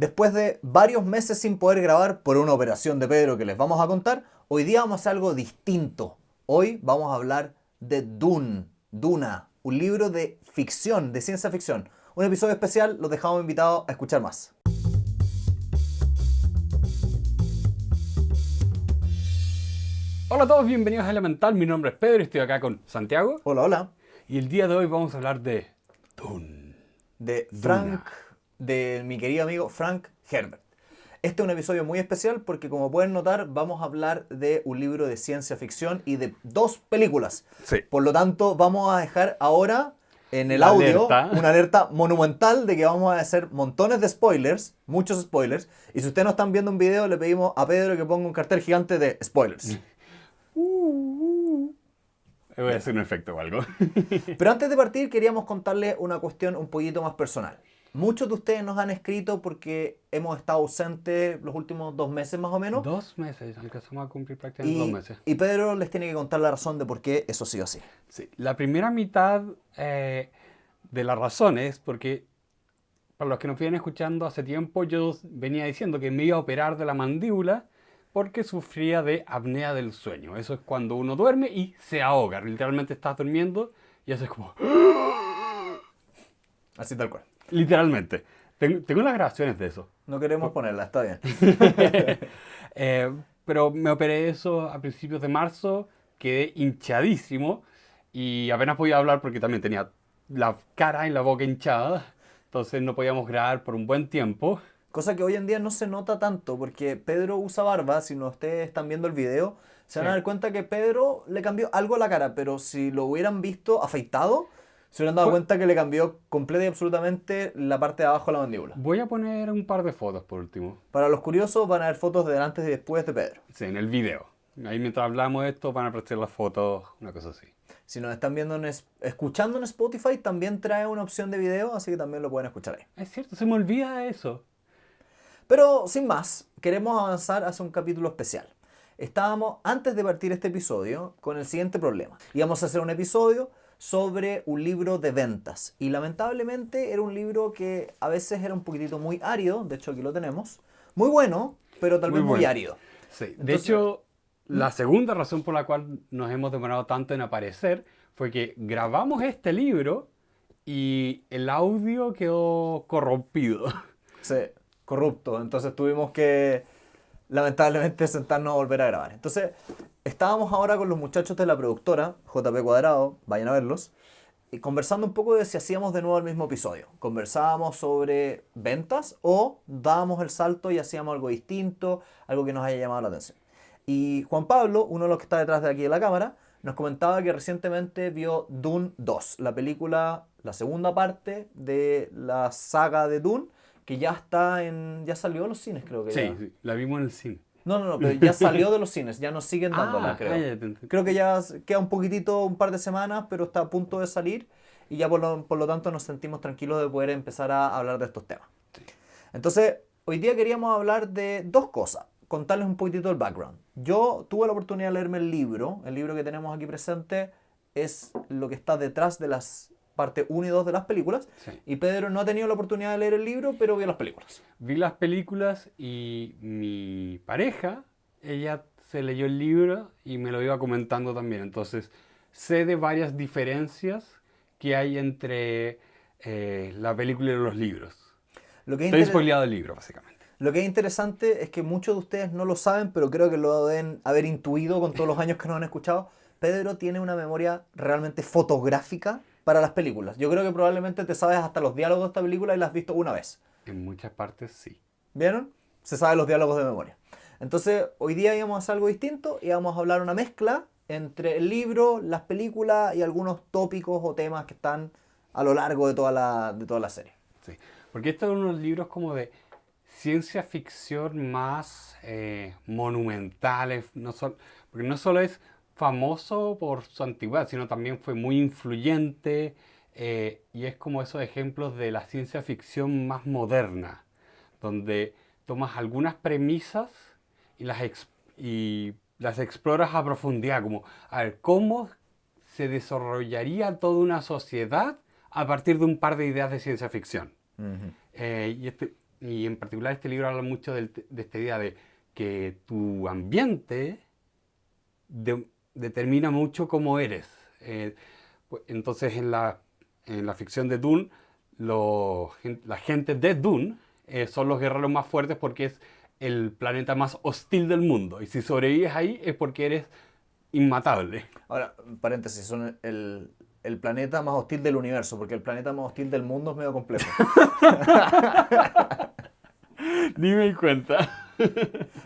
Después de varios meses sin poder grabar por una operación de Pedro que les vamos a contar, hoy día vamos a hacer algo distinto. Hoy vamos a hablar de Duna, un libro de ficción, de ciencia ficción. Un episodio especial, los dejamos invitados a escuchar más. Hola a todos, bienvenidos a Elemental. Mi nombre es Pedro y estoy acá con Santiago. Hola, hola. Y el día de hoy vamos a hablar de Dune. De Duna. de mi querido amigo Frank Herbert. Este es un episodio muy especial porque, como pueden notar, vamos a hablar de un libro de ciencia ficción y de 2 películas. Sí. Por lo tanto, vamos a dejar ahora en el La audio alerta. una alerta monumental de que vamos a hacer montones de spoilers, muchos spoilers. Y si ustedes no están viendo un video, le pedimos a Pedro que ponga un cartel gigante de spoilers. Voy a hacer un efecto o algo. Pero antes de partir, queríamos contarles una cuestión un poquito más personal. Muchos de ustedes nos han escrito porque hemos estado ausentes los últimos 2 meses más o menos. 2 meses, alcanzamos a cumplir prácticamente 2 meses. Y Pedro les tiene que contar la razón de por qué eso sí o sí. Sí. La primera mitad de la razón es porque, para los que nos vienen escuchando hace tiempo, yo venía diciendo que me iba a operar de la mandíbula porque sufría de apnea del sueño. Eso es cuando uno duerme y se ahoga. Literalmente estás durmiendo y haces como... Así tal cual. Literalmente. Tengo las grabaciones de eso. No queremos ponerla, está bien. Pero me operé eso a principios de marzo, quedé hinchadísimo y apenas podía hablar porque también tenía la cara y la boca hinchada. Entonces no podíamos grabar por un buen tiempo. Cosa que hoy en día no se nota tanto porque Pedro usa barba. Si no ustedes están viendo el video, se van a Sí. dar cuenta que Pedro le cambió algo a la cara. Pero si lo hubieran visto afeitado, se hubieran dado Pues- cuenta que le cambió completa y absolutamente la parte de abajo de la mandíbula. Voy a poner un par de fotos por último. Para los curiosos van a ver fotos de antes y después de Pedro. Sí, en el video. Ahí mientras hablamos de esto van a aparecer las fotos, una cosa así. Si nos están viendo escuchando en Spotify, también trae una opción de video, así que también lo pueden escuchar ahí. Es cierto, se me olvida eso. Pero sin más, queremos avanzar hacia un capítulo especial. Estábamos, antes de partir este episodio, con el siguiente problema. Íbamos a hacer un episodio sobre un libro de ventas. Y lamentablemente era un libro que a veces era un poquitito muy árido. De hecho, aquí lo tenemos. Muy bueno, pero tal Muy vez muy bueno. árido. Sí, de Entonces- hecho, la segunda razón por la cual nos hemos demorado tanto en aparecer fue que grabamos este libro y el audio quedó corrompido. Sí, corrupto. Entonces tuvimos que, lamentablemente, sentarnos a volver a grabar. Entonces, estábamos ahora con los muchachos de la productora, JP Cuadrado, vayan a verlos, y conversando un poco de si hacíamos de nuevo el mismo episodio. Conversábamos sobre ventas o dábamos el salto y hacíamos algo distinto, algo que nos haya llamado la atención. Y Juan Pablo, uno de los que está detrás de aquí de la cámara, nos comentaba que recientemente vio Dune 2, la película, la segunda parte de la saga de Dune, que ya salió a los cines, creo que Sí, ya. sí, la vimos en el cine. No, pero ya salió de los cines, ya nos siguen dándola, creo. ya te entendí. Creo que ya queda un poquitito, un par de semanas, pero está a punto de salir y ya por lo tanto nos sentimos tranquilos de poder empezar a hablar de estos temas. Entonces, hoy día queríamos hablar de 2 cosas, contarles un poquitito el background. Yo tuve la oportunidad de leerme el libro que tenemos aquí presente es lo que está detrás de las parte 1 y 2 de las películas, Sí. y Pedro no ha tenido la oportunidad de leer el libro, pero vio las películas. Vi las películas y mi pareja, ella se leyó el libro y me lo iba comentando también. Entonces, sé de varias diferencias que hay entre la película y los libros. Lo que es Estoy inter- spoileado el libro, básicamente. Lo que es interesante es que muchos de ustedes no lo saben, pero creo que lo deben haber intuido con todos los años que nos han escuchado. Pedro tiene una memoria realmente fotográfica para las películas. Yo creo que probablemente te sabes hasta los diálogos de esta película y las has visto una vez. En muchas partes sí. ¿Vieron? Se saben los diálogos de memoria. Entonces, hoy día íbamos a hacer algo distinto y vamos a hablar una mezcla entre el libro, las películas y algunos tópicos o temas que están a lo largo de toda la serie. Sí. Porque estos son unos libros como de ciencia ficción más monumentales. Porque no solo es famoso por su antigüedad, sino también fue muy influyente y es como esos ejemplos de la ciencia ficción más moderna, donde tomas algunas premisas y las exploras a profundidad, como a ver cómo se desarrollaría toda una sociedad a partir de un par de ideas de ciencia ficción. Y y en particular este libro habla mucho de esta idea de que tu ambiente determina mucho cómo eres. Entonces en la ficción de Dune, la gente de Dune son los guerreros más fuertes porque es el planeta más hostil del mundo. Y si sobrevives ahí es porque eres inmatable. Ahora, paréntesis, son el planeta más hostil del universo, porque el planeta más hostil del mundo es medio complejo. Ni me di cuenta.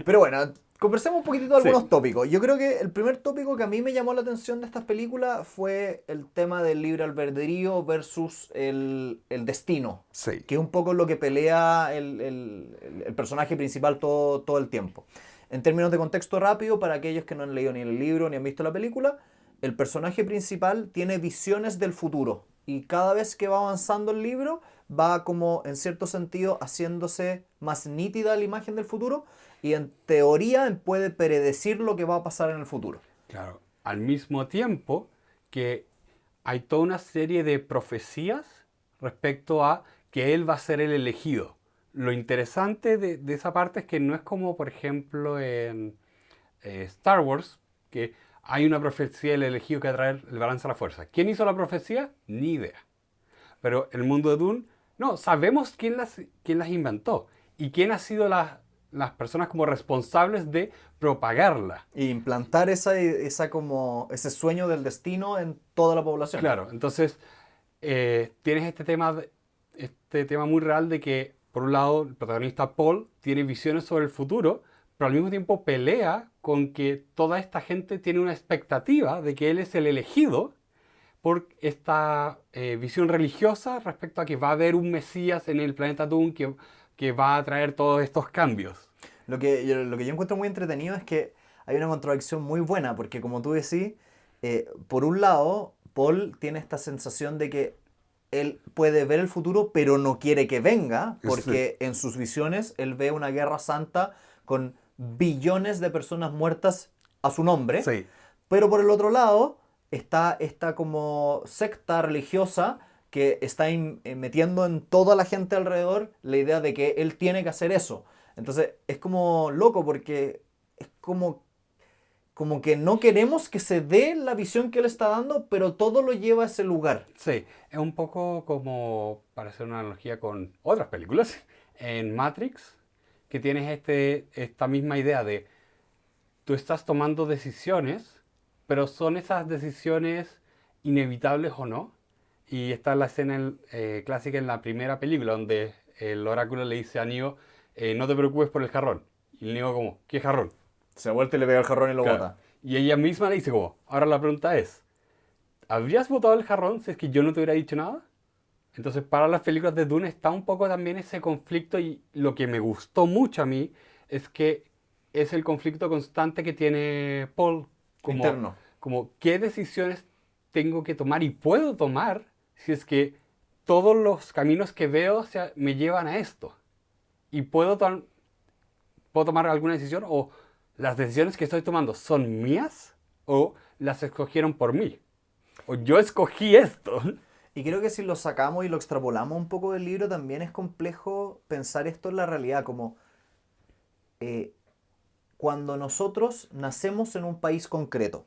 Pero bueno, conversemos un poquitito de algunos Sí. tópicos. Yo creo que el primer tópico que a mí me llamó la atención de estas películas fue el tema del libre albedrío versus el destino, Sí. que es un poco lo que pelea el personaje principal todo el tiempo. En términos de contexto rápido, para aquellos que no han leído ni el libro ni han visto la película, el personaje principal tiene visiones del futuro y cada vez que va avanzando el libro va como en cierto sentido haciéndose más nítida la imagen del futuro y en teoría él puede predecir lo que va a pasar en el futuro. Claro. Al mismo tiempo que hay toda una serie de profecías respecto a que él va a ser el elegido. Lo interesante de esa parte es que no es como, por ejemplo, en Star Wars, que hay una profecía del elegido que va a traer el balance a la fuerza. ¿Quién hizo la profecía? Ni idea. Pero en el mundo de Dune, no, sabemos quién las inventó y quién ha sido las personas como responsables de propagarla. Y implantar como ese sueño del destino en toda la población. Claro, entonces tienes este tema muy real de que, por un lado, el protagonista Paul tiene visiones sobre el futuro, pero al mismo tiempo pelea con que toda esta gente tiene una expectativa de que él es el elegido por esta visión religiosa respecto a que va a haber un Mesías en el planeta Dune que va a traer todos estos cambios. Lo que yo encuentro muy entretenido es que hay una contradicción muy buena, porque como tú decís, por un lado, Paul tiene esta sensación de que él puede ver el futuro, pero no quiere que venga, porque en sus visiones él ve una guerra santa con billones de personas muertas a su nombre. Sí. Pero por el otro lado está esta como secta religiosa que está metiendo en toda la gente alrededor la idea de que él tiene que hacer eso. Entonces es como loco porque es como que no queremos que se dé la visión que él está dando, pero todo lo lleva a ese lugar. Sí, es un poco como, para hacer una analogía con otras películas, en Matrix, que tienes esta misma idea de tú estás tomando decisiones, pero son esas decisiones inevitables o no. Y está la escena clásica en la primera película, donde el oráculo le dice a Neo, no te preocupes por el jarrón. Y el Neo como, ¿qué jarrón? Se vuelve y le pega el jarrón y lo Claro. bota. Y ella misma le dice como, ahora la pregunta es, ¿habrías botado el jarrón si es que yo no te hubiera dicho nada? Entonces, para las películas de Dune está un poco también ese conflicto y lo que me gustó mucho a mí es que es el conflicto constante que tiene Paul Interno. como qué decisiones tengo que tomar y puedo tomar si es que todos los caminos que veo me llevan a esto. Y puedo tomar alguna decisión o las decisiones que estoy tomando son mías o las escogieron por mí. O yo escogí esto. Y creo que si lo sacamos y lo extrapolamos un poco del libro, también es complejo pensar esto en la realidad, como cuando nosotros nacemos en un país concreto,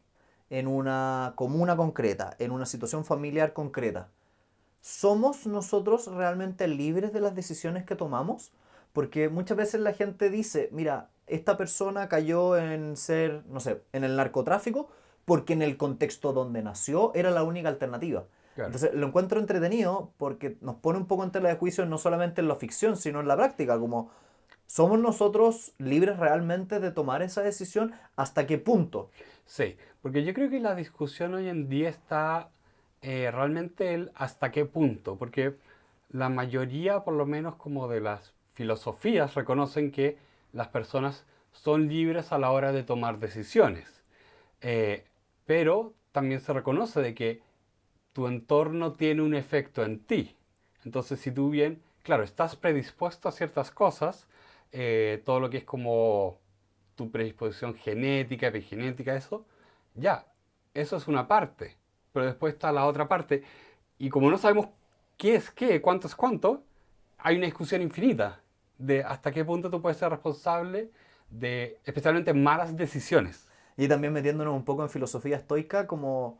en una comuna concreta, en una situación familiar concreta, ¿somos nosotros realmente libres de las decisiones que tomamos? Porque muchas veces la gente dice, mira, esta persona cayó en ser, no sé, en el narcotráfico porque en el contexto donde nació era la única alternativa. Claro. Entonces lo encuentro entretenido porque nos pone un poco en tela de juicio no solamente en la ficción, sino en la práctica, como ¿somos nosotros libres realmente de tomar esa decisión? ¿Hasta qué punto? Sí, porque yo creo que la discusión hoy en día está realmente el hasta qué punto, porque la mayoría, por lo menos como de las filosofías, reconocen que las personas son libres a la hora de tomar decisiones. Pero también se reconoce de que tu entorno tiene un efecto en ti. Entonces, si tú bien, claro, estás predispuesto a ciertas cosas, todo lo que es como tu predisposición genética, epigenética, eso es una parte. Pero después está la otra parte. Y como no sabemos qué es qué, cuánto es cuánto, hay una discusión infinita de hasta qué punto tú puedes ser responsable de especialmente malas decisiones. Y también metiéndonos un poco en filosofía estoica, como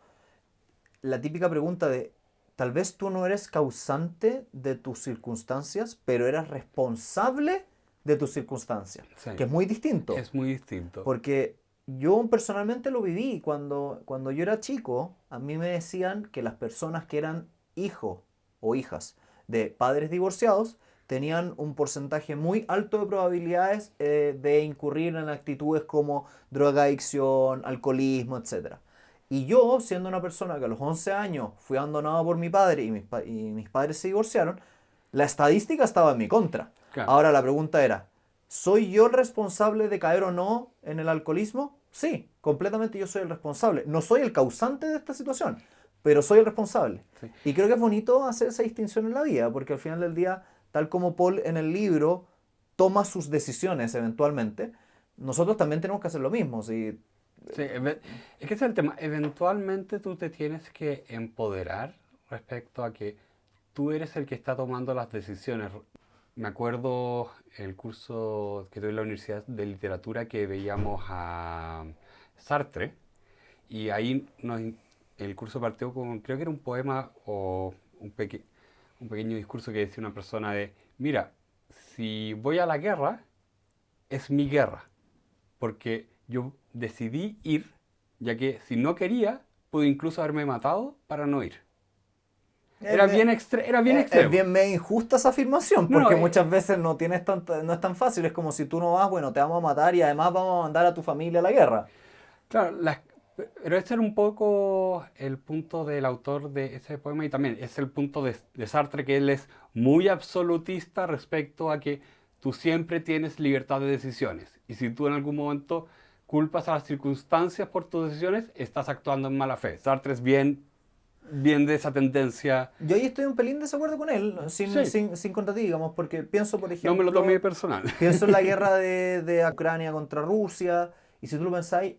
la típica pregunta de, tal vez tú no eres causante de tus circunstancias, pero eres responsable de tus circunstancias, Sí, que es muy distinto. es muy distinto. Porque yo personalmente lo viví cuando yo era chico, a mí me decían que las personas que eran hijos o hijas de padres divorciados tenían un porcentaje muy alto de probabilidades de incurrir en actitudes como drogadicción, alcoholismo, etcétera. Y yo, siendo una persona que a los 11 años fui abandonado por mi padre y mis padres se divorciaron, la estadística estaba en mi contra. Claro. Ahora la pregunta era, ¿soy yo el responsable de caer o no en el alcoholismo? Sí, completamente yo soy el responsable. No soy el causante de esta situación, pero soy el responsable. Sí. Y creo que es bonito hacer esa distinción en la vida, porque al final del día, tal como Paul en el libro toma sus decisiones eventualmente, nosotros también tenemos que hacer lo mismo. ¿Sí? Sí, es que ese es el tema. Eventualmente tú te tienes que empoderar respecto a que tú eres el que está tomando las decisiones. Me acuerdo el curso que tuve en la Universidad de Literatura que veíamos a Sartre y ahí el curso partió con, creo que era un poema o un pequeño discurso que decía una persona de, mira, si voy a la guerra, es mi guerra, porque yo decidí ir, ya que si no quería, pude incluso haberme matado para no ir. Era bien Es extremo. bien medio injusta esa afirmación, No, no, porque muchas veces no no es tan fácil. Es como si tú no vas, bueno, te vamos a matar y además vamos a mandar a tu familia a la guerra. claro, pero ese era un poco el punto del autor de ese poema y también es el punto de Sartre, que él es muy absolutista respecto a que tú siempre tienes libertad de decisiones. Y si tú en algún momento culpas a las circunstancias por tus decisiones, estás actuando en mala fe. Sartre es bien de esa tendencia. Yo ahí estoy un pelín de desacuerdo con él, Sí, sin contra ti, digamos, porque pienso, por no me lo tomé ejemplo, personal. pienso en la guerra de Ucrania contra Rusia, y si tú lo pensáis,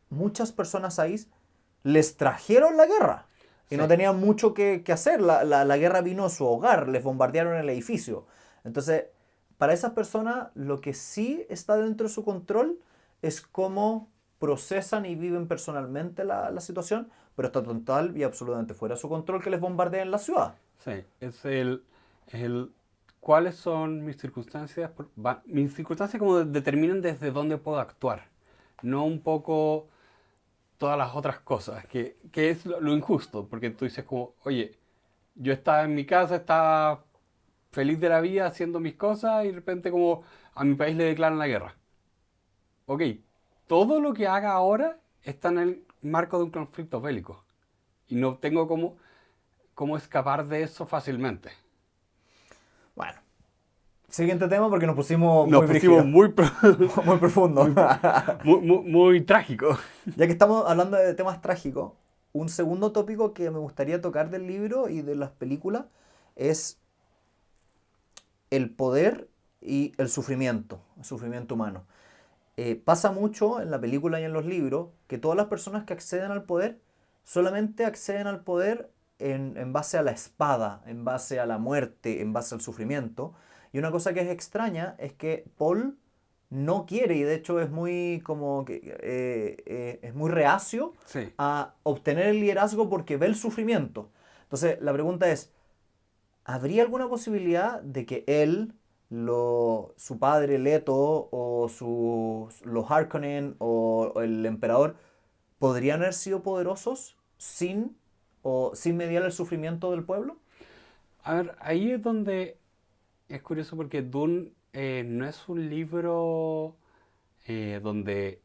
muchas personas ahí les trajeron la guerra y Sí, no tenían mucho que hacer. La guerra vino a su hogar, les bombardearon el edificio. Entonces, para esas personas, lo que sí está dentro de su control es cómo procesan y viven personalmente la situación, pero está total y absolutamente fuera de su control que les bombardeen la ciudad. sí, es el ¿cuáles son mis circunstancias? Mis circunstancias como determinan desde dónde puedo actuar, no un poco todas las otras cosas, que es lo injusto, porque tú dices como, oye, yo estaba en mi casa, estaba feliz de la vida haciendo mis cosas y de repente como a mi país le declaran la guerra. Ok, todo lo que haga ahora está en el marco de un conflicto bélico y no tengo cómo escapar de eso fácilmente. Bueno, siguiente tema porque nos pusimos Nos muy pusimos brígidos, muy, muy profundos. muy trágico. Ya que estamos hablando de temas trágicos, un segundo tópico que me gustaría tocar del libro y de las películas es el poder y el sufrimiento humano. Pasa mucho en la película y en los libros que todas las personas que acceden al poder solamente acceden al poder en base a la espada, en base a la muerte, en base al sufrimiento. Y una cosa que es extraña es que Paul no quiere, y de hecho es muy como que es muy reacio Sí. a obtener el liderazgo porque ve el sufrimiento. Entonces la pregunta es, ¿habría alguna posibilidad de que él, su padre Leto o los Harkonnen o el emperador podrían haber sido poderosos sin mediar el sufrimiento del pueblo? A ver, ahí es donde es curioso porque Dune no es un libro donde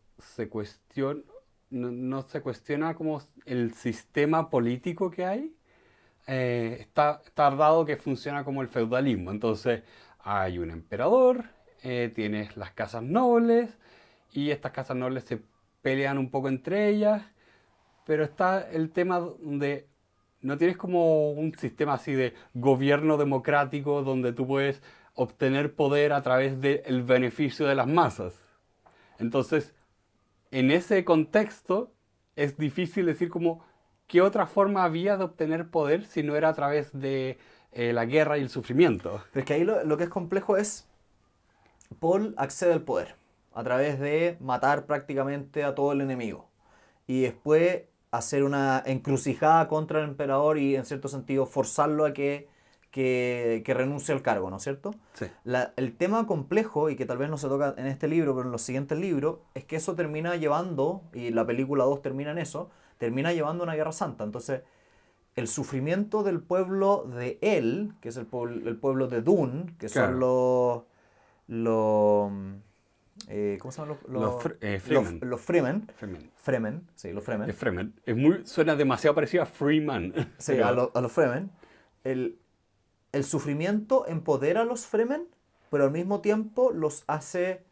no se cuestiona como el sistema político que hay. Está dado que funciona como el feudalismo. Entonces hay un emperador, tienes las casas nobles y estas casas nobles se pelean un poco entre ellas, pero está el tema donde no tienes como un sistema así de gobierno democrático donde tú puedes obtener poder a través del beneficio de las masas. Entonces, en ese contexto es difícil decir como qué otra forma había de obtener poder si no era a través de la guerra y el sufrimiento. Pero es que ahí lo que es complejo es Paul accede al poder a través de matar prácticamente a todo el enemigo y después hacer una encrucijada contra el emperador y en cierto sentido forzarlo a que renuncie al cargo, ¿no es cierto? Sí. El tema complejo, y que tal vez no se toca en este libro, pero en los siguientes libros, es que eso termina llevando, y la película 2 termina en eso, termina llevando a una guerra santa. Entonces, el sufrimiento del pueblo de él, que es el pueblo de Dune, que son Claro. los ¿cómo se llaman Fremen. los Fremen? Fremen. Fremen, sí, los Fremen. Es Fremen. Suena demasiado parecido a Freeman. Sí, a los Fremen. El, el sufrimiento empodera a los Fremen, pero al mismo tiempo los hace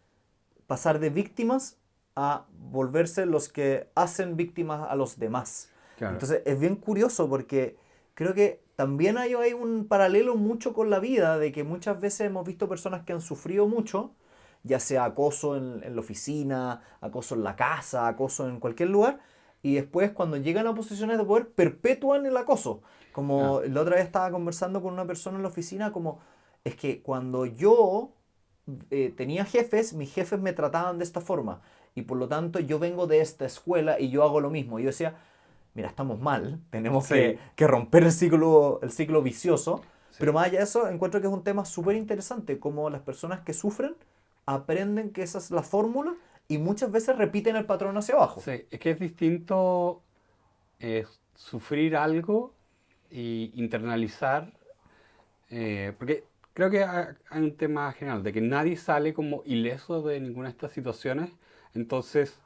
pasar de víctimas a volverse los que hacen víctimas a los demás. Claro. Entonces es bien curioso porque creo que también hay un paralelo mucho con la vida, de que muchas veces hemos visto personas que han sufrido mucho, ya sea acoso en la oficina, acoso en la casa, acoso en cualquier lugar, y después cuando llegan a posiciones de poder perpetúan el acoso. Ah, Como la otra vez estaba conversando con una persona en la oficina, como es que cuando yo tenía jefes, mis jefes me trataban de esta forma, y por lo tanto yo vengo de esta escuela y yo hago lo mismo. Y yo decía, mira, estamos mal, tenemos sí, que romper el ciclo vicioso, sí. pero más allá de eso, encuentro que es un tema súper interesante, como las personas que sufren aprenden que esa es la fórmula y muchas veces repiten el patrón hacia abajo. Sí, es que es distinto sufrir algo y internalizar, porque creo que hay un tema general de que nadie sale como ileso de ninguna de estas situaciones, entonces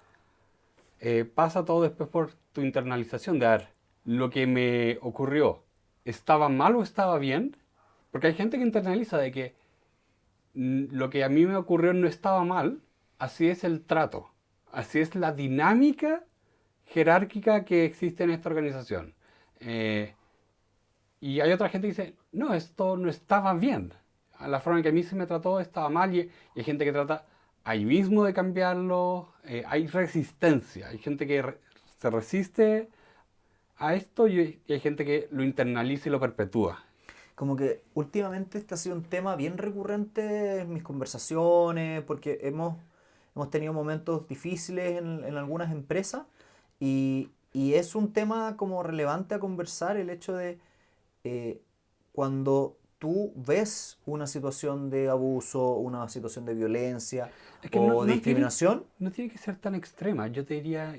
pasa todo después por tu internalización de, a ver, lo que me ocurrió, ¿estaba mal o estaba bien? Porque hay gente que internaliza de que lo que a mí me ocurrió no estaba mal, así es el trato, así es la dinámica jerárquica que existe en esta organización. Eh, y hay otra gente que dice, no, esto no estaba bien. La forma en que a mí se me trató estaba mal y hay gente que trata ahí mismo de cambiarlo. Hay resistencia, hay gente que se resiste a esto y hay gente que lo internaliza y lo perpetúa. Como que últimamente este ha sido un tema bien recurrente en mis conversaciones, porque hemos tenido momentos difíciles en algunas empresas y es un tema como relevante a conversar el hecho de eh, cuando tú ves una situación de abuso, una situación de violencia Es que o discriminación. no tiene que ser tan extrema. Yo te diría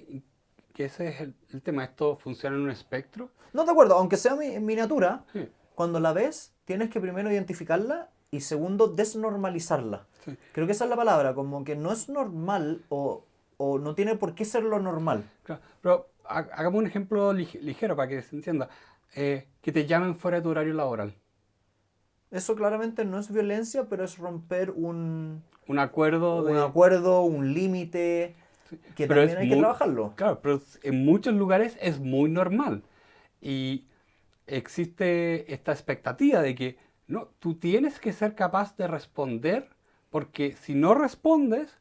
que ese es el tema. Esto funciona en un espectro. No de acuerdo, aunque sea en miniatura, Sí, cuando la ves, tienes que primero identificarla y segundo desnormalizarla. sí. Creo que esa es la palabra, como que no es normal o no tiene por qué ser lo normal. Claro. Pero hagamos un ejemplo ligero para que se entienda. Que te llamen fuera de tu horario laboral. Eso claramente no es violencia, pero es romper Un acuerdo un de... acuerdo, un límite, que Pero también es hay que muy... trabajarlo. Claro, pero en muchos lugares es muy normal. Y existe esta expectativa de que no, tú tienes que ser capaz de responder porque si no respondes,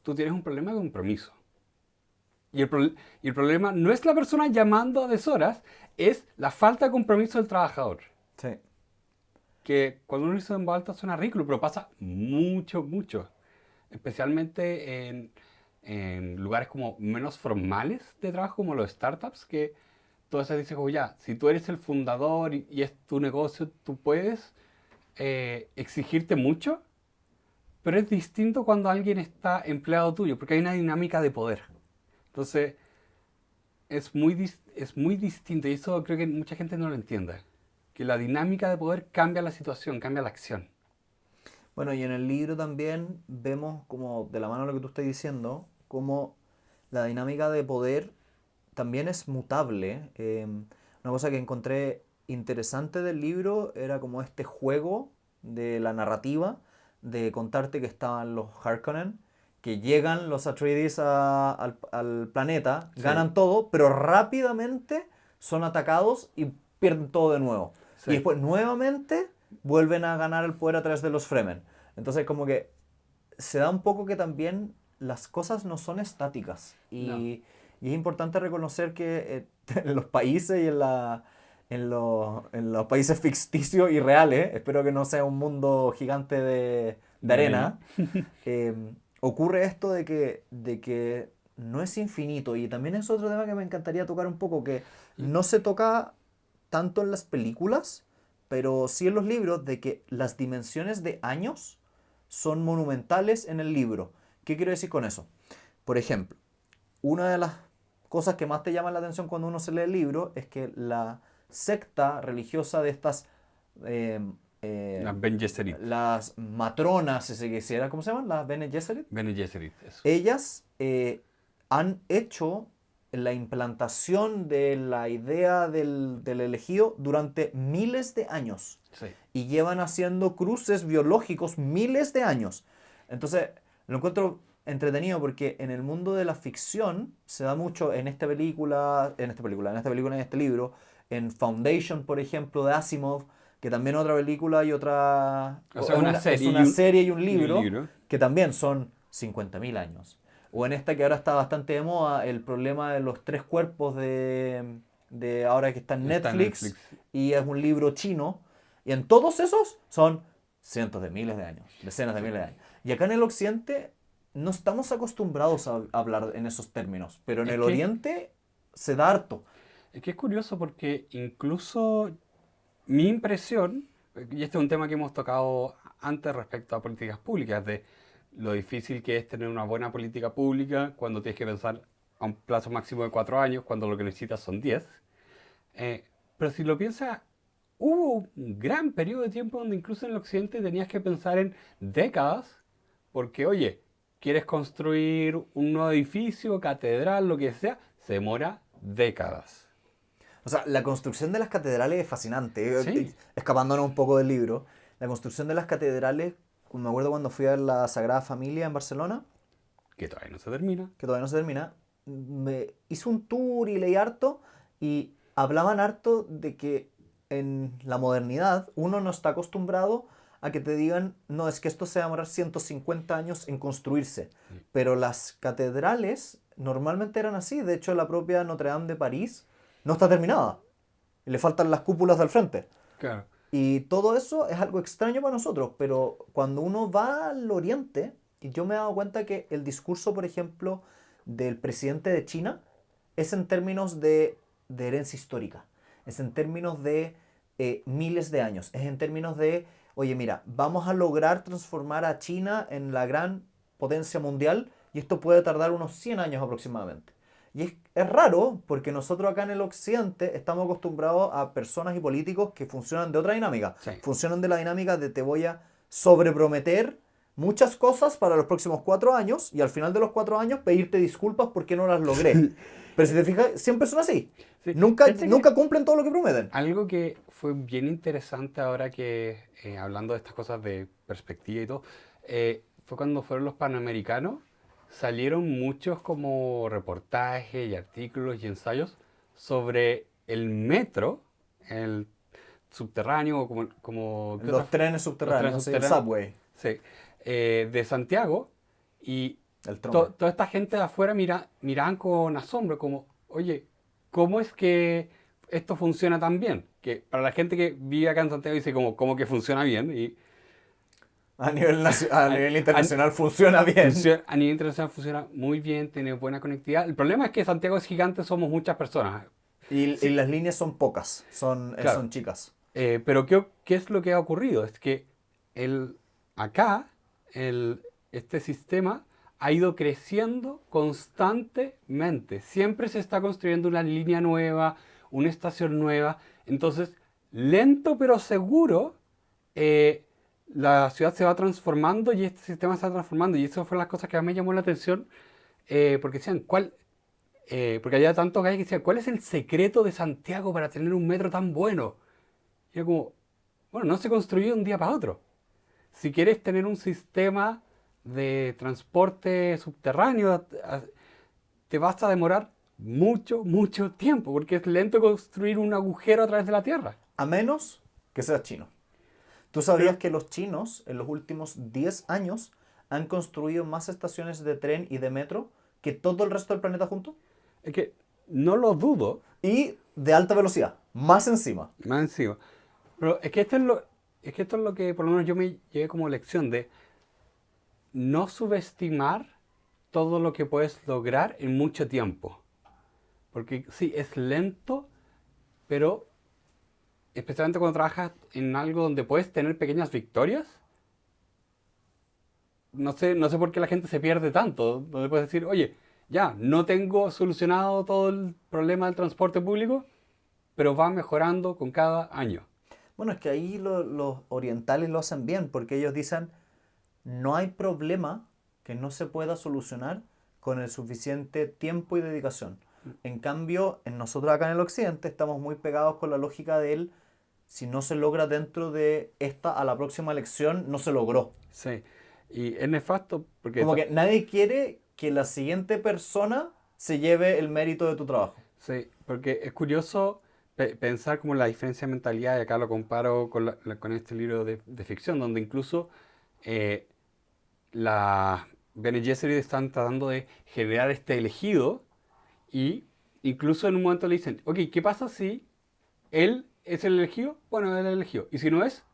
tú tienes un problema de compromiso. Y el problema no es la persona llamando a deshoras, es la falta de compromiso del trabajador. Sí. Que cuando uno dice en voz alta suena ridículo, pero pasa mucho, mucho. Especialmente en lugares como menos formales de trabajo, como los startups, que todo se dice como ya, si tú eres el fundador y es tu negocio, tú puedes exigirte mucho, pero es distinto cuando alguien está empleado tuyo, porque hay una dinámica de poder. Entonces, es muy distinto y eso creo que mucha gente no lo entiende. Que la dinámica de poder cambia la situación, cambia la acción. Bueno, y en el libro también vemos como, de la mano de lo que tú estás diciendo, como la dinámica de poder también es mutable. Una cosa que encontré interesante del libro era como este juego de la narrativa, de contarte que estaban los Harkonnen, que llegan los Atreides al planeta, Sí, ganan todo, pero rápidamente son atacados y pierden todo de nuevo. Y sí. después nuevamente vuelven a ganar el poder a través de los Fremen. Entonces como que se da un poco que también las cosas no son estáticas No. y es importante reconocer que en los países y en los países ficticios y reales, espero que no sea un mundo gigante de arena, eh, ocurre esto de que no es infinito. Y también es otro tema que me encantaría tocar un poco, que no se toca tanto en las películas, pero sí en los libros, de que las dimensiones de años son monumentales en el libro. ¿Qué quiero decir con eso? Por ejemplo, una de las cosas que más te llama la atención cuando uno se lee el libro es que la secta religiosa de estas, eh, Las Ben Gesserit. las matronas, si se quisiera, ¿cómo se llaman? Las Bene Gesserit. Bene Gesserit, eso. Ellas han hecho la implantación de la idea del elegido durante miles de años Sí. y llevan haciendo cruces biológicos miles de años. Entonces, lo encuentro entretenido porque en el mundo de la ficción se da mucho en esta película, en este libro, en Foundation, por ejemplo, de Asimov, que también otra película y otra... O sea, es una serie y un y libro, un libro. que también son 50.000 años. O en esta que ahora está bastante de moda, el problema de los tres cuerpos de ahora que está en Está en Netflix, Netflix. y es un libro chino. Y en todos esos son cientos de miles de años, decenas de miles de años. Y acá en el occidente no estamos acostumbrados a hablar en esos términos, pero en Es el que- oriente se da harto. Es que es curioso porque incluso mi impresión, y este es un tema que hemos tocado antes respecto a políticas públicas, de lo difícil que es tener una buena política pública cuando tienes que pensar a un plazo máximo de 4 años, cuando lo que necesitas son 10. Pero si lo piensas, hubo un gran periodo de tiempo donde incluso en el occidente tenías que pensar en décadas, porque oye, quieres construir un nuevo edificio, catedral, lo que sea, se demora décadas. O sea, la construcción de las catedrales es fascinante. Sí. Escapándonos un poco del libro, la construcción de las catedrales, me acuerdo cuando fui a ver la Sagrada Familia en Barcelona, Que todavía no se termina. que todavía no se termina, me hice un tour y leí harto y hablaban harto de que en la modernidad uno no está acostumbrado a que te digan, no, es que esto se va a demorar 150 años en construirse. Pero las catedrales normalmente eran así. De hecho, la propia Notre Dame de París no está terminada. Y le faltan las cúpulas del frente. Claro. Y todo eso es algo extraño para nosotros, pero cuando uno va al oriente, y yo me he dado cuenta que el discurso, por ejemplo, del presidente de China es en términos de herencia histórica, es en términos de miles de años, es en términos de, oye, mira, vamos a lograr transformar a China en la gran potencia mundial y esto puede tardar unos 100 años aproximadamente. Y es raro porque nosotros acá en el occidente estamos acostumbrados a personas y políticos que funcionan de otra dinámica. Sí. Funcionan de la dinámica de te voy a sobreprometer muchas cosas para los próximos 4 años y al final de los 4 años pedirte disculpas porque no las logré. Pero si te fijas, siempre son así. Sí. Nunca, Fíjate que nunca cumplen todo lo que prometen. algo que fue bien interesante ahora que, hablando de estas cosas de perspectiva y todo, fue cuando fueron los Panamericanos, salieron muchos como reportajes y artículos y ensayos sobre el metro, el subterráneo, o ¿qué Los otra- trenes subterráneos, los sí, trenes el subterráneos? subway, Sí, de Santiago, y el tronco. toda esta gente de afuera miraban con asombro, como, oye, ¿cómo es que esto funciona tan bien? Que para la gente que vive acá en Santiago dice como, ¿cómo que funciona bien? Y A nivel internacional funciona bien. a nivel internacional funciona muy bien, tiene buena conectividad. El problema es que Santiago es gigante, somos muchas personas. Y las líneas son pocas, son Claro. chicas. Pero ¿qué es lo que ha ocurrido? Es que acá este sistema ha ido creciendo constantemente. Siempre se está construyendo una línea nueva, una estación nueva. Entonces, lento pero seguro, la ciudad se va transformando y este sistema se va transformando. Y eso fue las cosas que a mí me llamó la atención. Porque decían, porque había tantos gallos que decían, ¿cuál es el secreto de Santiago para tener un metro tan bueno? Y era como, bueno, no se construyó de un día para otro. Si quieres tener un sistema de transporte subterráneo, te vas a demorar mucho, mucho tiempo, porque es lento construir un agujero a través de la tierra. A menos que seas chino. ¿Tú sabías que los chinos en los últimos 10 años han construido más estaciones de tren y de metro que todo el resto del planeta junto? Es que no lo dudo, Y de alta velocidad, más encima. más encima. Pero es que esto es lo que por lo menos yo me llevé como lección de no subestimar todo lo que puedes lograr en mucho tiempo. Porque sí, es lento, pero especialmente cuando trabajas en algo donde puedes tener pequeñas victorias, no sé por qué la gente se pierde tanto. Donde puedes decir, oye, ya, no tengo solucionado todo el problema del transporte público, pero va mejorando con cada año. Bueno, es que ahí los orientales lo hacen bien, porque ellos dicen, no hay problema que no se pueda solucionar con el suficiente tiempo y dedicación. En cambio, en nosotros acá en el occidente estamos muy pegados con la lógica del si no se logra dentro de esta a la próxima elección, no se logró. Sí, y es nefasto porque... Como que nadie quiere que la siguiente persona se lleve el mérito de tu trabajo. Sí, porque es curioso pensar como la diferencia de mentalidad, y acá lo comparo con este libro de ficción, donde incluso eh, la Bene Gesserit están tratando de generar este elegido y incluso en un momento le dicen, ok, ¿qué pasa si él es el elegido? Bueno, él es el elegido. Y si no es,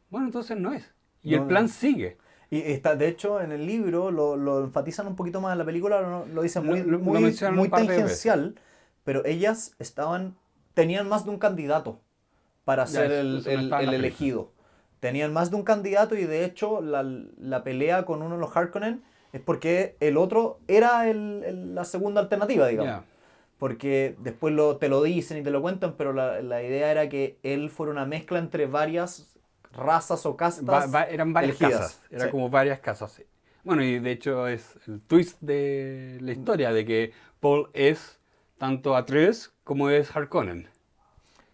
bueno, entonces no es. Y el No, plan no. sigue. Y está, de hecho, en el libro lo enfatizan un poquito más, en la película lo dicen Lo, muy, lo- lo muy, mencionan muy un par de veces. tangencial, pero ellas tenían más de un candidato para Ya, ser eso no está en el la película. elegido. Tenían más de un candidato y de hecho la pelea con uno de los Harkonnen es porque el otro era la segunda alternativa, digamos. Ya. Porque después te lo dicen y te lo cuentan, pero la idea era que él fuera una mezcla entre varias razas o castas Eran varias elegidas. casas, era Sí. como varias casas. Sí. Bueno, y de hecho es el twist de la historia, de que Paul es tanto Atreus como es Harkonnen.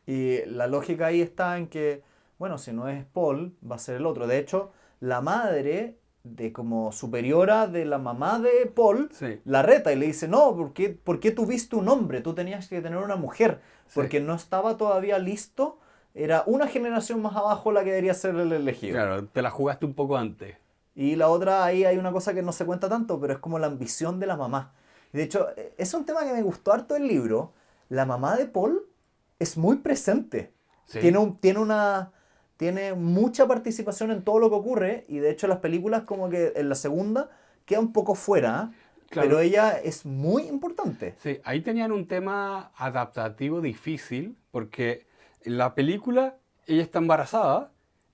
Y la lógica ahí está en que, bueno, si no es Paul, va a ser el otro. De hecho, la madre de como superiora de la mamá de Paul Sí, la reta y le dice, no, por qué tuviste un hombre? Tú tenías que tener una mujer, sí. porque no estaba todavía listo. Era una generación más abajo la que debería ser el elegido. Claro, te la jugaste un poco antes. Y la otra, ahí hay una cosa que no se cuenta tanto, pero es como la ambición de la mamá. De hecho, es un tema que me gustó harto del libro. La mamá de Paul es muy presente. Sí, Tiene mucha participación en todo lo que ocurre y de hecho las películas como que en la segunda queda un poco fuera, ¿eh? Pero claro. ella es muy importante. Sí, ahí tenían un tema adaptativo difícil, porque en la película ella está embarazada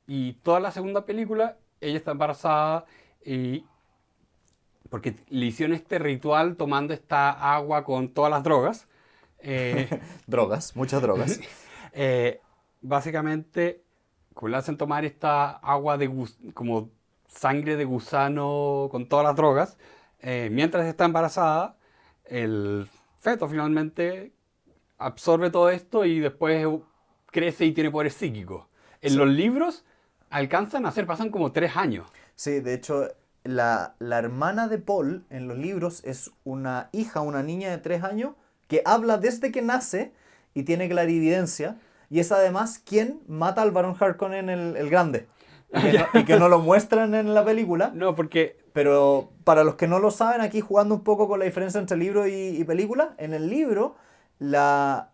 y toda la segunda película ella está embarazada y porque le hicieron este ritual tomando esta agua con todas las drogas. eh, Drogas, muchas drogas. eh, básicamente, como le hacen tomar esta agua como sangre de gusano con todas las drogas, mientras está embarazada, el feto finalmente absorbe todo esto y después crece y tiene poderes psíquicos. En Sí, los libros alcanzan a ser, pasan como 3 años. sí, de hecho la hermana de Paul en los libros es una hija, una niña de 3 años que habla desde que nace y tiene clarividencia. Y es además quien mata al Barón Harkonnen el grande. Y que no lo muestran en la película. No, porque Pero para los que no lo saben, aquí jugando un poco con la diferencia entre libro y película, en el libro la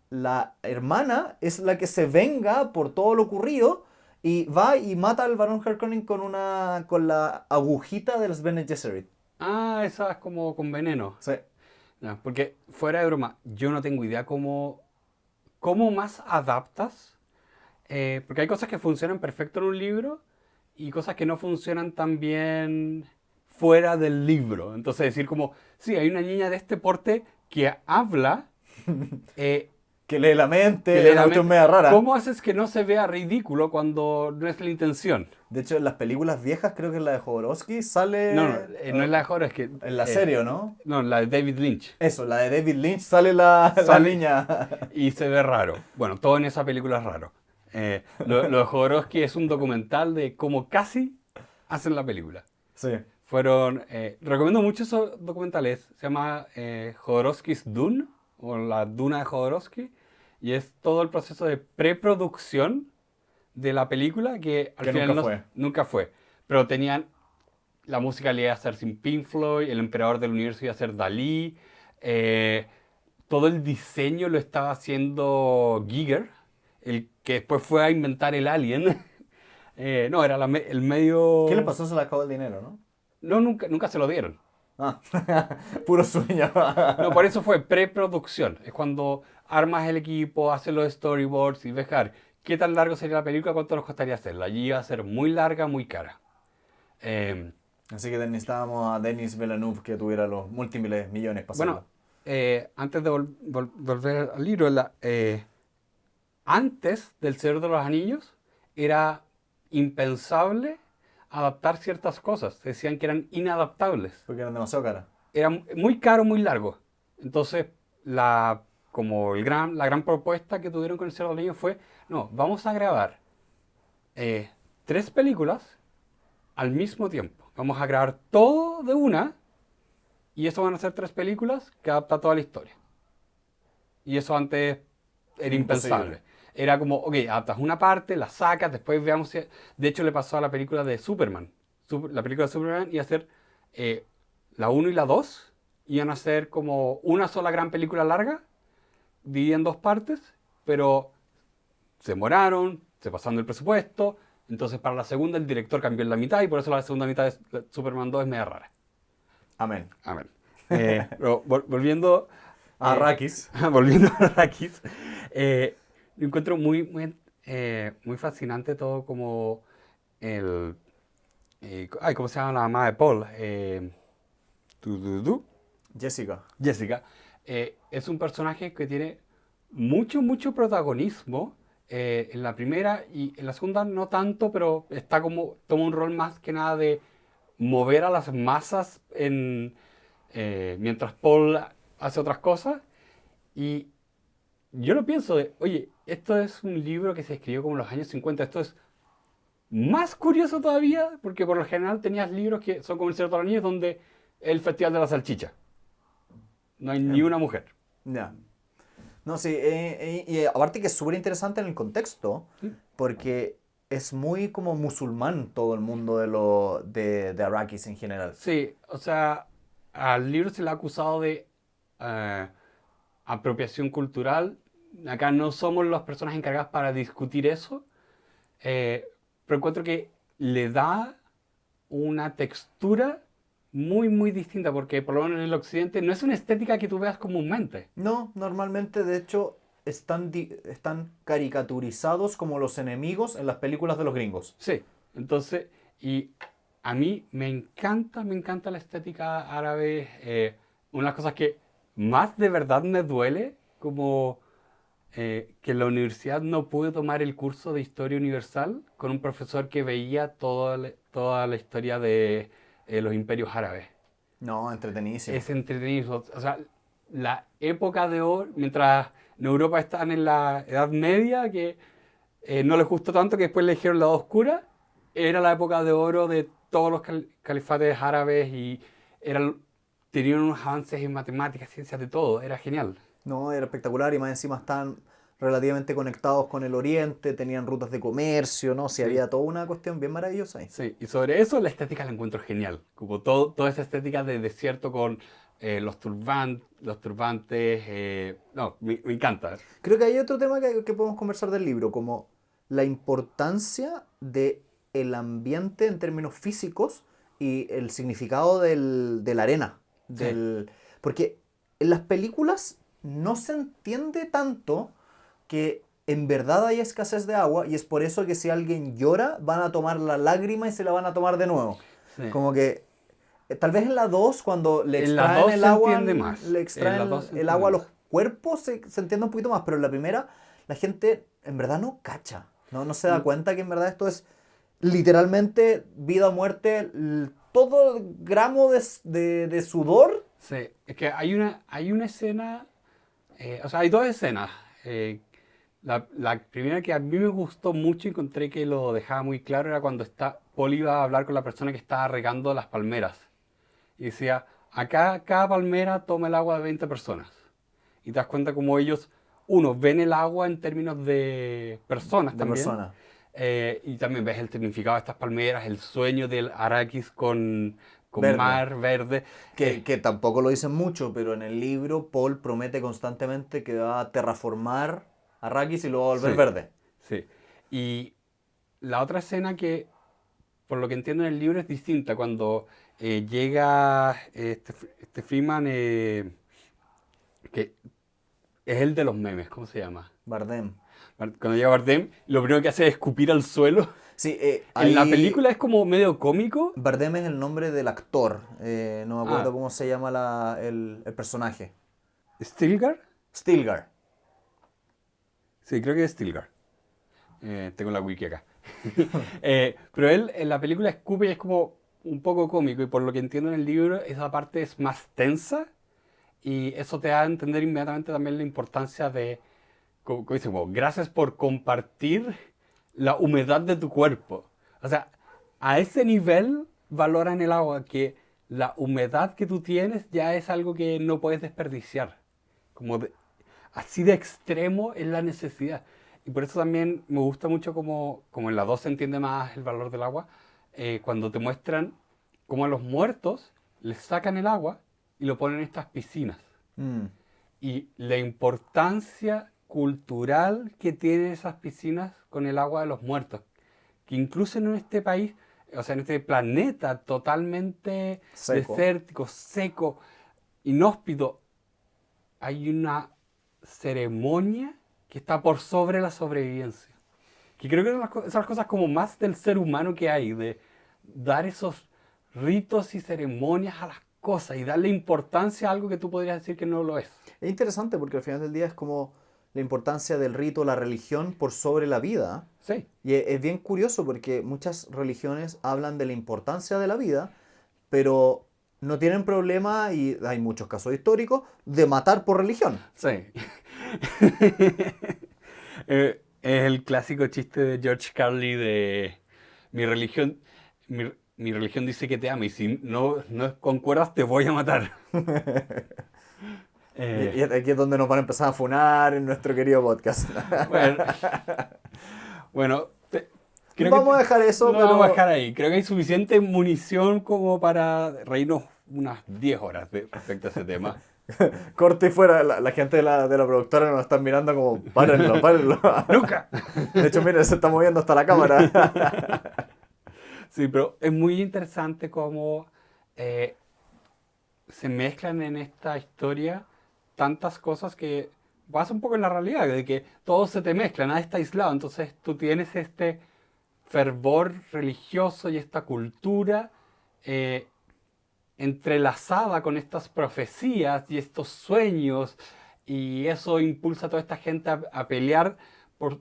hermana es la que se venga por todo lo ocurrido y va y mata al Barón Harkonnen con la agujita de los Bene Gesserit. esa es como con veneno. Sí. No, porque fuera de broma, yo no tengo idea cómo más adaptas. Porque hay cosas que funcionan perfecto en un libro y cosas que no funcionan tan bien fuera del libro. Entonces decir como, sí, hay una niña de este porte que habla, eh, Que lee la que mente, lee es una la cuestión mente. media rara. ¿Cómo haces que no se vea ridículo cuando no es la intención? De hecho, en las películas viejas, creo que en la de Jodorowsky No, no, sale... no es la mejor, es que... En la serie, ¿no? no, la de David Lynch. Eso, la de David Lynch sale la Sale niña. y se ve raro. Bueno, todo en esa película es raro. Lo de Jodorowsky es un documental de cómo casi hacen la película. Sí. Recomiendo mucho esos documentales. Se llama Jodorowsky's Dune, o la Duna de Jodorowsky, y es todo el proceso de preproducción de la película que al Que final nunca fue. nunca fue. Pero tenían la música le iba a ser sin Pink Floyd, el emperador del universo iba a ser Dalí, todo el diseño lo estaba haciendo Giger, el que después fue a inventar el Alien. No, era el medio... ¿Qué le pasó? Se le acabó el dinero, ¿no? No, nunca se lo dieron. Ah, puro sueño. No, por eso fue preproducción. Es cuando armas el equipo, haces los storyboards y ves, claro, qué tan largo sería la película, cuánto nos costaría hacerla. Allí iba a ser muy larga, muy cara. Eh, Así que necesitábamos a Denis Villeneuve que tuviera los múltiples millones para bueno, hacerlo. antes de volver al libro, antes del Señor de los Anillos era impensable adaptar ciertas cosas. Decían que eran inadaptables. Porque eran demasiado caras. Era muy caro, muy largo. Entonces, la gran propuesta que tuvieron con el Señor de los Anillos fue, no, vamos a grabar 3 películas al mismo tiempo. Vamos a grabar todo de una y eso van a ser 3 películas que adaptan toda la historia. Y eso antes era Imposible. impensable. Era como, ok, adaptas una parte, la sacas, después veamos si... De hecho, le pasó a la película de Superman. La película de Superman iba a ser la 1 y la 2. Iban a ser como una sola gran película larga, dividida en 2 partes, pero se demoraron, se pasaron del presupuesto. Entonces, para la segunda, el director cambió en la mitad y por eso la segunda mitad de Superman 2 es media rara. Amén. Amén. Pero volviendo... Arrakis. volviendo a Arrakis, lo encuentro muy fascinante todo como ¿cómo se llama la mamá de Paul? Tu, tu, tu. Jessica. Jessica. Es un personaje que tiene mucho protagonismo en la primera y en la segunda no tanto, pero toma un rol más que nada de mover a las masas mientras Paul hace otras cosas. Y yo lo pienso oye, esto es un libro que se escribió como en los años 50, esto es más curioso todavía, porque por lo general tenías libros que son como el Señor de los Anillos, donde el Festival de la Salchicha. No hay ni una mujer. Ya. No, sí, y aparte que es súper interesante en el contexto, porque es muy como musulmán todo el mundo de Arrakis en general. Sí, o sea, al libro se le ha acusado de eh, apropiación cultural. Acá no somos las personas encargadas para discutir eso, pero encuentro que le da una textura muy distinta, porque por lo menos en el occidente no es una estética que tú veas comúnmente. No, normalmente de hecho están caricaturizados como los enemigos en las películas de los gringos. Sí, entonces, y a mí me encanta la estética árabe. Una de las cosas que más de verdad me duele, como que en la universidad no pude tomar el curso de Historia Universal con un profesor que veía toda la historia de los imperios árabes. No, entretenidísimo. Es entretenido. O sea, la época de oro, mientras en Europa están en la Edad Media, que no les gustó tanto que después le dijeron la Edad Oscura, era la época de oro de todos los califates árabes y tenían unos avances en matemáticas, ciencias, de todo. Era genial. No, era espectacular y más encima están relativamente conectados con el oriente, tenían rutas de comercio, ¿no? Sí, Sí. había toda una cuestión bien maravillosa ahí. Sí, y sobre eso la estética la encuentro genial. Como toda esa estética de desierto con los turbantes. No, me encanta. Creo que hay otro tema que podemos conversar del libro, como la importancia de el ambiente en términos físicos y el significado de la arena. Sí. Porque en las películas no se entiende tanto que en verdad hay escasez de agua y es por eso que si alguien llora van a tomar la lágrima y se la van a tomar de nuevo. Sí. Como que tal vez en la 2 cuando le En la extraen 2 el se agua, entiende más. le En extraen la 2 se el entiende agua a más. los cuerpos se entiende un poquito más, pero en la primera la gente en verdad no cacha, no se da cuenta que en verdad esto es literalmente vida o muerte, todo gramo de sudor. Sí, es que hay una escena, o sea, hay 2 escenas. La primera que a mí me gustó mucho y encontré que lo dejaba muy claro era cuando Paul iba a hablar con la persona que estaba regando las palmeras. Y decía, acá cada palmera toma el agua de 20 personas. Y te das cuenta como ellos, uno, ven el agua en términos de personas De también. persona. Y también ves el significado de estas palmeras, el sueño del Arrakis con Verde. mar verde. Que tampoco lo dicen mucho, pero en el libro Paul promete constantemente que va a terraformar Arrakis y lo va a volver Sí. verde. Sí. Y la otra escena que, por lo que entiendo en el libro, es distinta. Cuando llega este Freeman, que es el de los memes, ¿cómo se llama? Bardem. Cuando llega Bardem, lo primero que hace es escupir al suelo. Sí, En la ahí película es como medio cómico. Bardem es el nombre del actor. No me acuerdo Ah, cómo se llama el personaje. ¿Stilgar? Stilgar. Sí, creo que es Stilgar. Tengo la wiki acá. Pero él en la película escupe y es como un poco cómico, y por lo que entiendo en el libro, esa parte es más tensa, y eso te da a entender inmediatamente también la importancia de, como dice, como, gracias por compartir la humedad de tu cuerpo. O sea, a ese nivel valoran el agua, que la humedad que tú tienes ya es algo que no puedes desperdiciar. Como así de extremo es la necesidad. Y por eso también me gusta mucho como en la 2 se entiende más el valor del agua, cuando te muestran cómo a los muertos les sacan el agua y lo ponen en estas piscinas. Mm, Y la importancia cultural que tienen esas piscinas con el agua de los muertos. Que incluso en este país, o sea, en este planeta totalmente seco. desértico, seco, inhóspito, hay una ceremonia que está por sobre la sobrevivencia. Que creo que son las cosas como más del ser humano que hay, de dar esos ritos y ceremonias a las cosas y darle importancia a algo que tú podrías decir que no lo es. Es interesante porque al final del día es como la importancia del rito, la religión por sobre la vida. Sí, Y es bien curioso porque muchas religiones hablan de la importancia de la vida, pero no tienen problema, y hay muchos casos históricos, de matar por religión. sí. Es el clásico chiste de George Carlin de mi religión, mi religión dice que te ama y si no concuerdas te voy a matar. Y Eh, aquí es donde nos van a empezar a funar en nuestro querido podcast. bueno, bueno, creo que Vamos a dejar eso, lo vamos a pero dejar ahí. Creo que hay suficiente munición como para reírnos unas 10 horas respecto a ese tema. corte y fuera. La gente de la productora nos está mirando como, párenlo, párenlo. ¡Nunca! De hecho, miren, se está moviendo hasta la cámara. Sí, pero es muy interesante cómo se mezclan en esta historia tantas cosas que pasa un poco en la realidad, de que todo se te mezcla, nada está aislado. Entonces tú tienes este fervor religioso y esta cultura eh, entrelazada con estas profecías y estos sueños, y eso impulsa a toda esta gente a pelear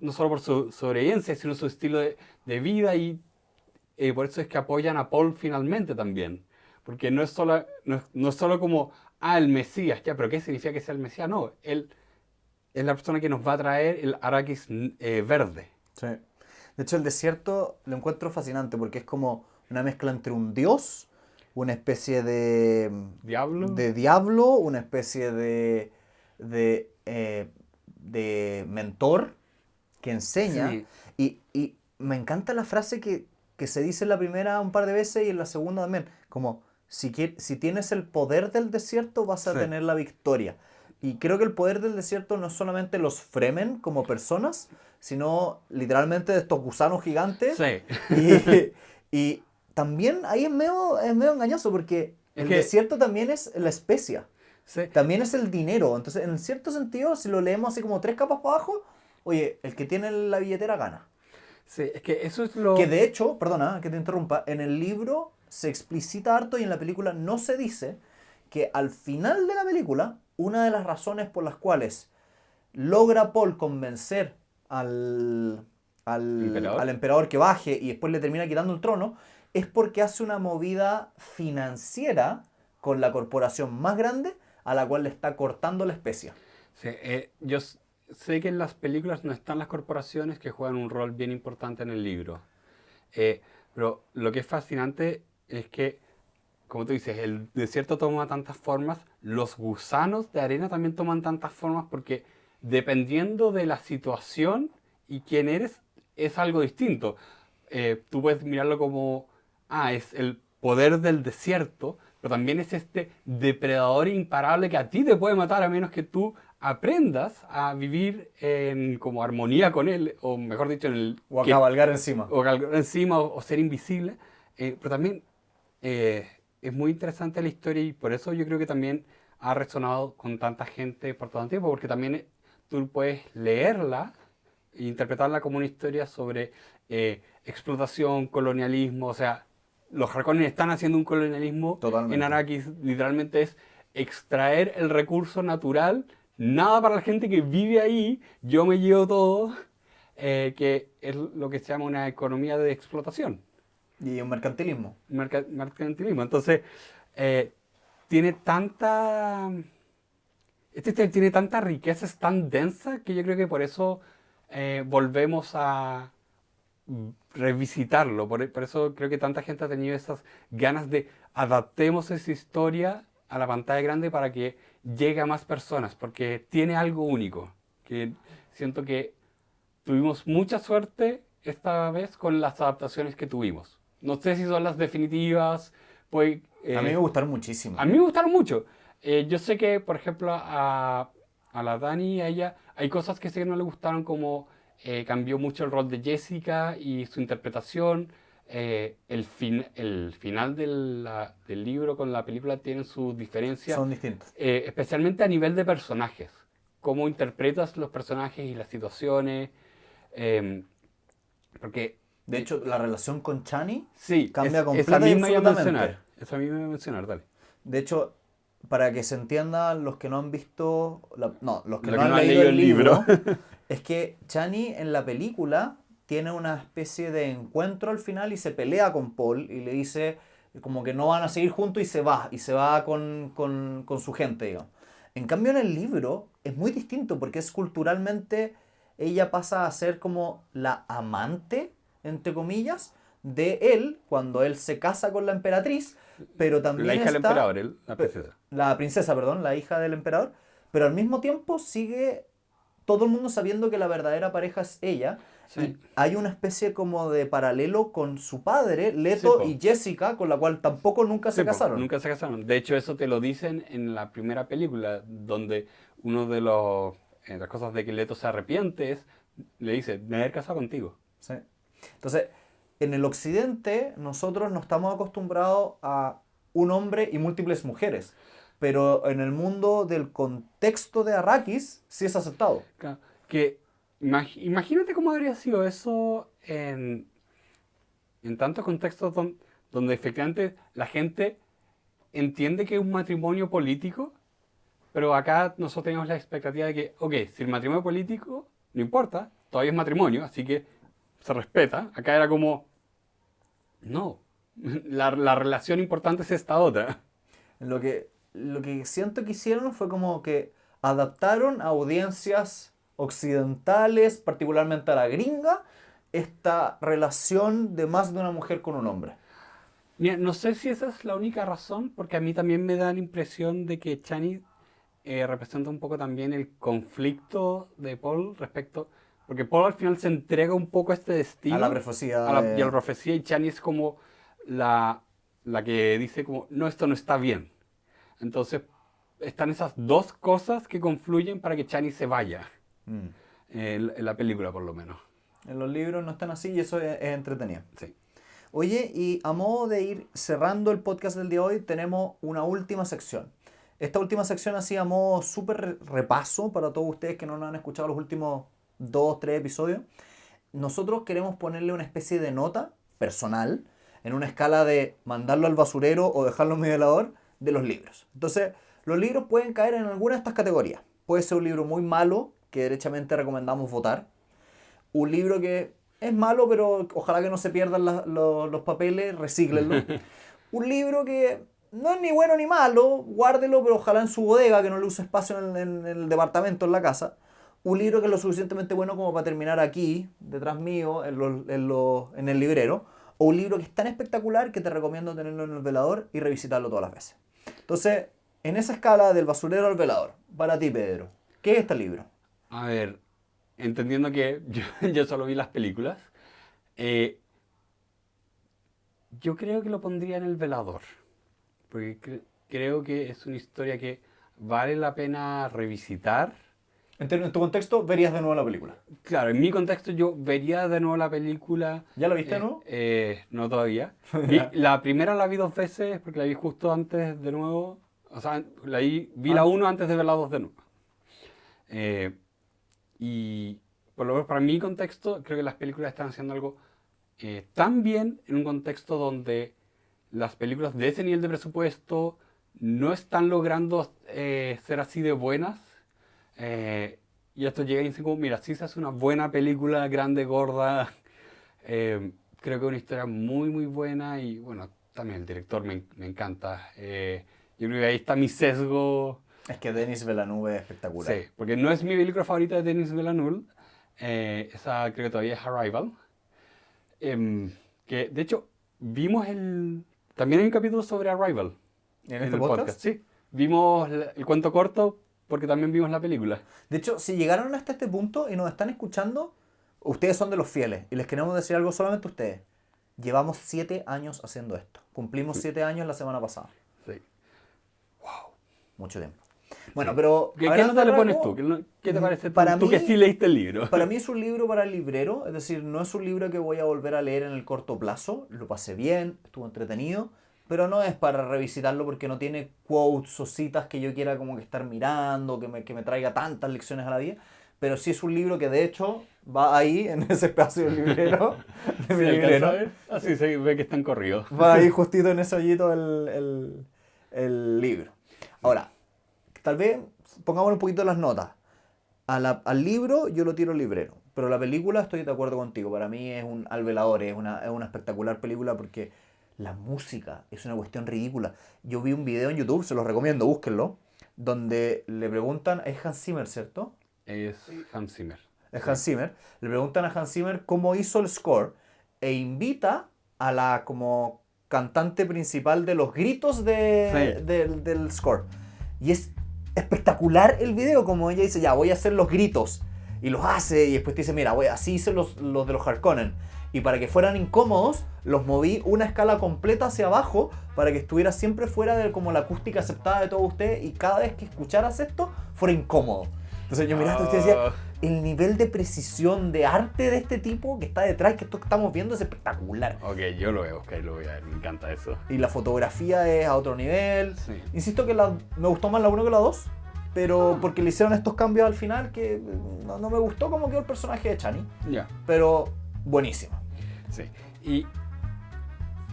no solo por su sobrevivencia, sino su estilo de vida, y por eso es que apoyan a Paul finalmente también. Porque no es solo como, el Mesías, ya, pero ¿qué significa que sea el Mesías? No, él es la persona que nos va a traer el Arrakis verde. Sí. De hecho, el desierto lo encuentro fascinante porque es como una mezcla entre un dios, una especie Diablo. de diablo, una especie de mentor que enseña. Sí, Y me encanta la frase que se dice en la primera un par de veces y en la segunda también. Como, si tienes el poder del desierto, vas a sí, tener la victoria. Y creo que el poder del desierto no es solamente los Fremen como personas, sino literalmente de estos gusanos gigantes. sí. Y, y también ahí es medio engañoso porque Es el que, desierto también es la especia, sí, también es el dinero. Entonces, en cierto sentido, si lo leemos así como tres capas para abajo, oye, el que tiene la billetera gana. sí, es que eso es Que lo... de hecho, perdona que te interrumpa, en el libro se explicita harto y en la película no se dice que al final de la película, una de las razones por las cuales logra Paul convencer al ¿Emperador? emperador que baje y después le termina quitando el trono, es porque hace una movida financiera con la corporación más grande a la cual le está cortando la especia. Sí, yo sé que en las películas no están las corporaciones, que juegan un rol bien importante en el libro. Pero lo que es fascinante es que, como tú dices, el desierto toma tantas formas, los gusanos de arena también toman tantas formas, porque dependiendo de la situación y quién eres, es algo distinto. Tú puedes mirarlo como, es el poder del desierto, pero también es este depredador imparable que a ti te puede matar a menos que tú aprendas a vivir en como armonía con él, o mejor dicho, en el Cabalgar encima. o cabalgar encima, o ser invisible. Pero también es muy interesante la historia y por eso yo creo que también ha resonado con tanta gente por tanto tiempo, porque también tú puedes leerla e interpretarla como una historia sobre explotación, colonialismo, o sea, los Harkonnen están haciendo un colonialismo en Totalmente. Arrakis, literalmente es extraer el recurso natural, nada para la gente que vive ahí, yo me llevo todo, que es lo que se llama una economía de explotación, Y un mercantilismo. mercantilismo. Entonces, eh, tiene tanta... tiene tanta riqueza, es tan densa, que yo creo que por eso volvemos a revisitarlo. Por eso creo que tanta gente ha tenido esas ganas de adaptemos esa historia a la pantalla grande para que llegue a más personas, porque tiene algo único, que siento que tuvimos mucha suerte esta vez con las adaptaciones que tuvimos. No sé si son las definitivas, pues A mí me gustaron muchísimo. a mí me gustaron mucho. Yo sé que, por ejemplo, a la Dani, a ella, hay cosas que sé que no le gustaron, como cambió mucho el rol de Jessica y su interpretación. El final del libro con la película tienen sus diferencias, Son distintos. especialmente a nivel de personajes. Cómo interpretas los personajes y las situaciones. eh, porque, De hecho, la relación con Chani sí, cambia esa completa y misma iba a absolutamente. mencionar. Esa misma iba a mencionar, dale. De hecho, para que se entienda los que no han visto, no, los que Lo no que han no han leído leído el el libro. libro, es que Chani en la película tiene una especie de encuentro al final y se pelea con Paul y le dice como que no van a seguir juntos y se va con su gente, digamos. En cambio en el libro es muy distinto porque es culturalmente, ella pasa a ser como la amante, entre comillas, de él cuando él se casa con la emperatriz, pero La también hija del está emperador, la princesa. la princesa, perdón, la hija del emperador, pero al mismo tiempo sigue todo el mundo sabiendo que la verdadera pareja es ella Sí. y hay una especie como de paralelo con su padre, Sí, Leto po. y Jessica, con la cual tampoco nunca Sí, se po. casaron. Nunca se casaron. De hecho, eso te lo dicen en la primera película, donde uno de las cosas de que Leto se arrepiente es, le dice, me haber casado contigo. ¿Sí? Entonces, en el occidente nosotros no estamos acostumbrados a un hombre y múltiples mujeres, pero en el mundo del contexto de Arrakis sí es aceptado. Claro, que imagínate cómo habría sido eso en tantos contextos donde efectivamente la gente entiende que es un matrimonio político, pero acá nosotros tenemos la expectativa de que, ok, si el matrimonio político, no importa, todavía es matrimonio, así que se respeta. Acá era como, no, la relación importante es esta otra. Lo que siento que hicieron fue como que adaptaron a audiencias occidentales, particularmente a la gringa, esta relación de más de una mujer con un hombre. Mira, no sé si esa es la única razón, porque a mí también me da la impresión de que Chani representa un poco también el conflicto de Paul respecto, porque Paul al final se entrega un poco a este A la destino profecía y a la de... profecía, y Chani es como la, la que dice como, no, esto no está bien. Entonces, están esas dos cosas que confluyen para que Chani se vaya, Mm. en la película por lo menos. En los libros no están así y eso es entretenido. Sí. Oye, y a modo de ir cerrando el podcast del día de hoy, tenemos una última sección. Esta última sección así a modo súper repaso para todos ustedes que no nos han escuchado los últimos 2, 3 episodios. Nosotros queremos ponerle una especie de nota personal en una escala de mandarlo al basurero o dejarlo en mi velador de los libros. Entonces, los libros pueden caer en alguna de estas categorías. Puede ser un libro muy malo, que derechamente recomendamos votar. Un libro que es malo, pero ojalá que no se pierdan los papeles, recíclenlo. Un libro que no es ni bueno ni malo, guárdelo, pero ojalá en su bodega, que no le use espacio en el departamento, en la casa. Un libro que es lo suficientemente bueno como para terminar aquí, detrás mío, en el librero. O un libro que es tan espectacular que te recomiendo tenerlo en el velador y revisitarlo todas las veces. Entonces, en esa escala del basurero al velador, para ti, Pedro, ¿qué es este libro? A ver, entendiendo que yo solo vi las películas, eh, yo creo que lo pondría en el velador, porque creo que es una historia que vale la pena revisitar. En tu contexto, verías de nuevo la película. Claro, en mi contexto yo vería de nuevo la película. ¿Ya la viste de nuevo? No todavía. La primera la vi 2 veces porque la vi justo antes de nuevo. O sea, vi la 1 antes de ver la 2 de nuevo. Y por lo menos para mi contexto, creo que las películas están haciendo algo tan bien en un contexto donde las películas de ese nivel de presupuesto no están logrando ser así de buenas. Y esto llega y dice como, mira, si se hace una buena película, grande, gorda, creo que es una historia muy, muy buena y bueno, también el director me encanta. Yo creo que ahí está mi sesgo. Es que Denis Villeneuve es espectacular. Sí, porque no es mi película favorita de Denis Villeneuve. Esa creo que todavía es Arrival. Que de hecho, vimos también hay un capítulo sobre Arrival. ¿En este podcast? Sí, vimos el cuento corto porque también vimos la película. De hecho, si llegaron hasta este punto y nos están escuchando, ustedes son de los fieles. Y les queremos decir algo solamente a ustedes. Llevamos 7 años haciendo esto. Cumplimos 7 años la semana pasada. Sí. Mucho tiempo. Bueno, pero... ¿Qué nota le pones tú? ¿Qué te parece tú que sí leíste el libro? Para mí es un libro para el librero. Es decir, no es un libro que voy a volver a leer en el corto plazo. Lo pasé bien, estuvo entretenido. Pero no es para revisitarlo porque no tiene quotes o citas que yo quiera como que estar mirando, que me traiga tantas lecciones a la vida. Pero sí es un libro que de hecho va ahí, en ese espacio del librero. De mi librero. Así se ve que están corridos. Va ahí justito en ese hoyito el libro. Ahora, tal vez pongamos un poquito las notas. Al libro yo lo tiro al librero. Pero la película estoy de acuerdo contigo. Para mí es un alvelador, es una espectacular película porque... La música es una cuestión ridícula. Yo vi un video en YouTube, se los recomiendo, búsquenlo, donde le preguntan, es Hans Zimmer, ¿cierto? Es Hans Zimmer. Es Hans Zimmer. Le preguntan a Hans Zimmer cómo hizo el score e invita a la como cantante principal de los gritos del score. Y es espectacular el video, como ella dice, ya voy a hacer los gritos. Y los hace y después te dice, mira, así hice los de los Harkonnen. Y para que fueran incómodos, los moví una escala completa hacia abajo para que estuviera siempre fuera de como la acústica aceptada de todos ustedes y cada vez que escucharas esto, fuera incómodo. Entonces yo miraba esto y decía, el nivel de precisión, de arte de este tipo que está detrás, que esto que estamos viendo es espectacular. Ok, yo lo veo, lo voy a ver, me encanta eso. Y la fotografía es a otro nivel. Sí. Insisto que me gustó más la 1 que la 2, pero porque le hicieron estos cambios al final que no me gustó cómo quedó el personaje de Chani. Ya. Pero buenísimo. Sí, y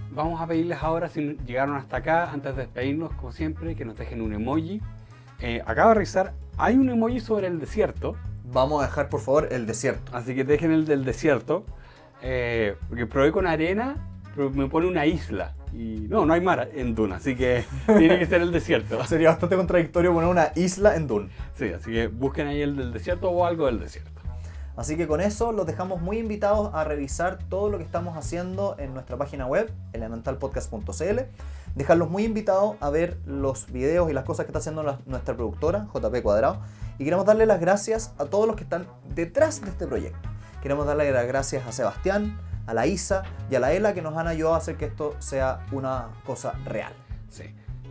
vamos a pedirles ahora, si llegaron hasta acá, antes de despedirnos, como siempre, que nos dejen un emoji. Acabo de revisar, hay un emoji sobre el desierto. Vamos a dejar, por favor, el desierto. Así que dejen el del desierto, porque probé con arena, pero me pone una isla. Y no hay mar en Dune, así que tiene que ser el desierto. Sería bastante contradictorio poner una isla en Dune. Sí, así que busquen ahí el del desierto o algo del desierto. Así que con eso los dejamos muy invitados a revisar todo lo que estamos haciendo en nuestra página web, elementalpodcast.cl. Dejarlos muy invitados a ver los videos y las cosas que está haciendo nuestra productora, JP Cuadrado. Y queremos darle las gracias a todos los que están detrás de este proyecto. Queremos darle las gracias a Sebastián, a la Isa y a la Ela que nos han ayudado a hacer que esto sea una cosa real. Sí,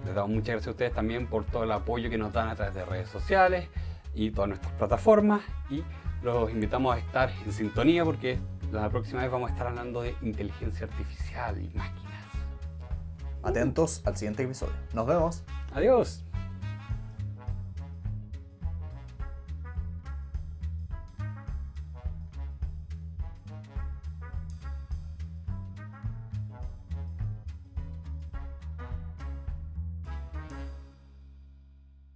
les damos muchas gracias a ustedes también por todo el apoyo que nos dan a través de redes sociales y todas nuestras plataformas. Y los invitamos a estar en sintonía porque la próxima vez vamos a estar hablando de inteligencia artificial y máquinas. Atentos al siguiente episodio. Nos vemos. Adiós.